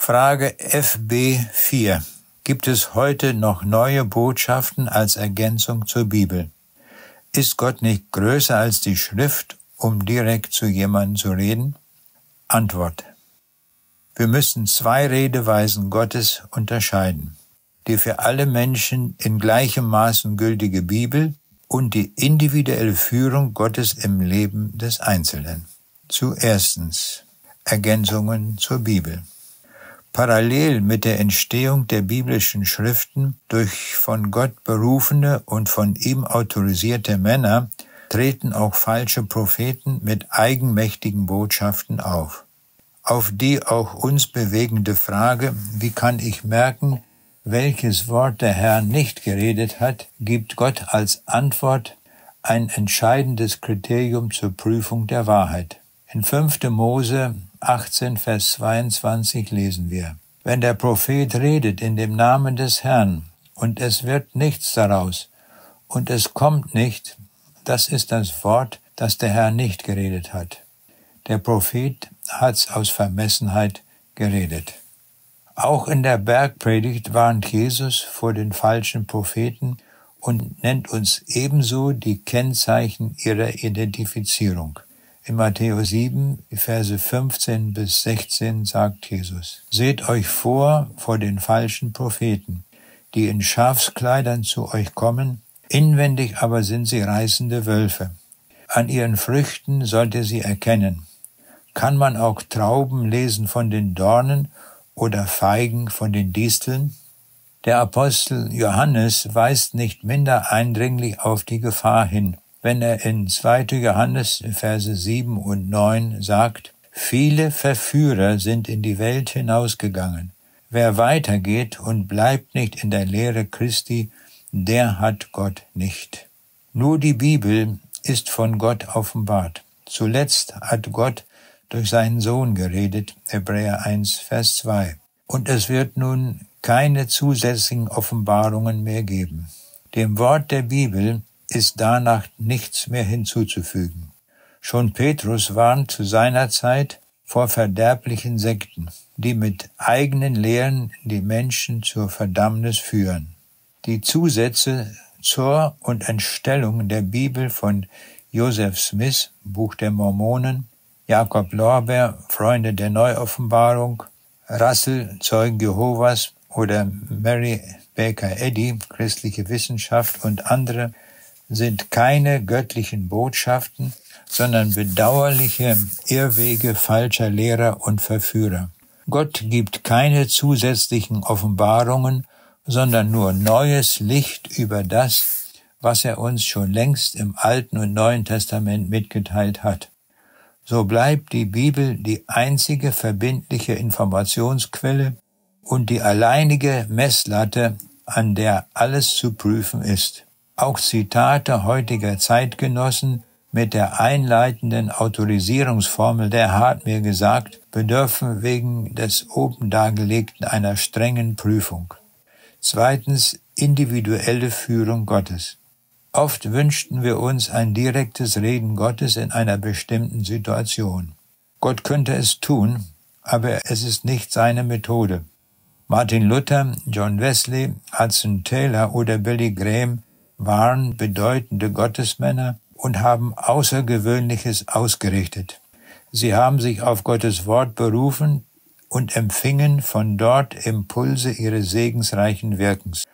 Frage FB4. Gibt es heute noch neue Botschaften als Ergänzung zur Bibel? Ist Gott nicht größer als die Schrift, um direkt zu jemandem zu reden? Antwort. Wir müssen zwei Redeweisen Gottes unterscheiden. Die für alle Menschen in gleichem Maßen gültige Bibel und die individuelle Führung Gottes im Leben des Einzelnen. Zuerstens Ergänzungen zur Bibel. Parallel mit der Entstehung der biblischen Schriften durch von Gott berufene und von ihm autorisierte Männer treten auch falsche Propheten mit eigenmächtigen Botschaften auf. Auf die auch uns bewegende Frage, wie kann ich merken, welches Wort der Herr nicht geredet hat, gibt Gott als Antwort ein entscheidendes Kriterium zur Prüfung der Wahrheit. In 5. Mose 18, Vers 22 lesen wir: Wenn der Prophet redet in dem Namen des Herrn, und es wird nichts daraus, und es kommt nicht, das ist das Wort, das der Herr nicht geredet hat. Der Prophet hat's aus Vermessenheit geredet. Auch in der Bergpredigt warnt Jesus vor den falschen Propheten und nennt uns ebenso die Kennzeichen ihrer Identifizierung. In Matthäus 7, Verse 15 bis 16 sagt Jesus: Seht euch vor den falschen Propheten, die in Schafskleidern zu euch kommen, inwendig aber sind sie reißende Wölfe. An ihren Früchten sollt ihr sie erkennen. Kann man auch Trauben lesen von den Dornen oder Feigen von den Disteln? Der Apostel Johannes weist nicht minder eindringlich auf die Gefahr hin, wenn er in 2. Johannes, Verse 7 und 9 sagt: Viele Verführer sind in die Welt hinausgegangen. Wer weitergeht und bleibt nicht in der Lehre Christi, der hat Gott nicht. Nur die Bibel ist von Gott offenbart. Zuletzt hat Gott durch seinen Sohn geredet, Hebräer 1, Vers 2. Und es wird nun keine zusätzlichen Offenbarungen mehr geben. Dem Wort der Bibel ist danach nichts mehr hinzuzufügen. Schon Petrus warnt zu seiner Zeit vor verderblichen Sekten, die mit eigenen Lehren die Menschen zur Verdammnis führen. Die Zusätze zur und Entstellung der Bibel von Joseph Smith, Buch der Mormonen, Jakob Lorber, Freunde der Neuoffenbarung, Russell, Zeugen Jehovas oder Mary Baker Eddy, Christliche Wissenschaft und andere sind keine göttlichen Botschaften, sondern bedauerliche Irrwege falscher Lehrer und Verführer. Gott gibt keine zusätzlichen Offenbarungen, sondern nur neues Licht über das, was er uns schon längst im Alten und Neuen Testament mitgeteilt hat. So bleibt die Bibel die einzige verbindliche Informationsquelle und die alleinige Messlatte, an der alles zu prüfen ist. Auch Zitate heutiger Zeitgenossen mit der einleitenden Autorisierungsformel „der hat mir gesagt" bedürfen wegen des oben dargelegten einer strengen Prüfung. Zweitens, individuelle Führung Gottes. Oft wünschten wir uns ein direktes Reden Gottes in einer bestimmten Situation. Gott könnte es tun, aber es ist nicht seine Methode. Martin Luther, John Wesley, Hudson Taylor oder Billy Graham waren bedeutende Gottesmänner und haben Außergewöhnliches ausgerichtet. Sie haben sich auf Gottes Wort berufen und empfingen von dort Impulse ihres segensreichen Wirkens.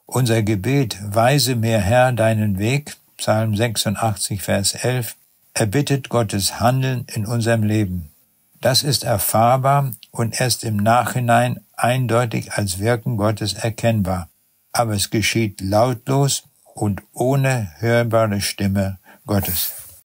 Unser Gebet, weise mir Herr deinen Weg, Psalm 86, Vers 11, erbittet Gottes Handeln in unserem Leben. Das ist erfahrbar und erst im Nachhinein eindeutig als Wirken Gottes erkennbar. Aber es geschieht lautlos und ohne hörbare Stimme Gottes.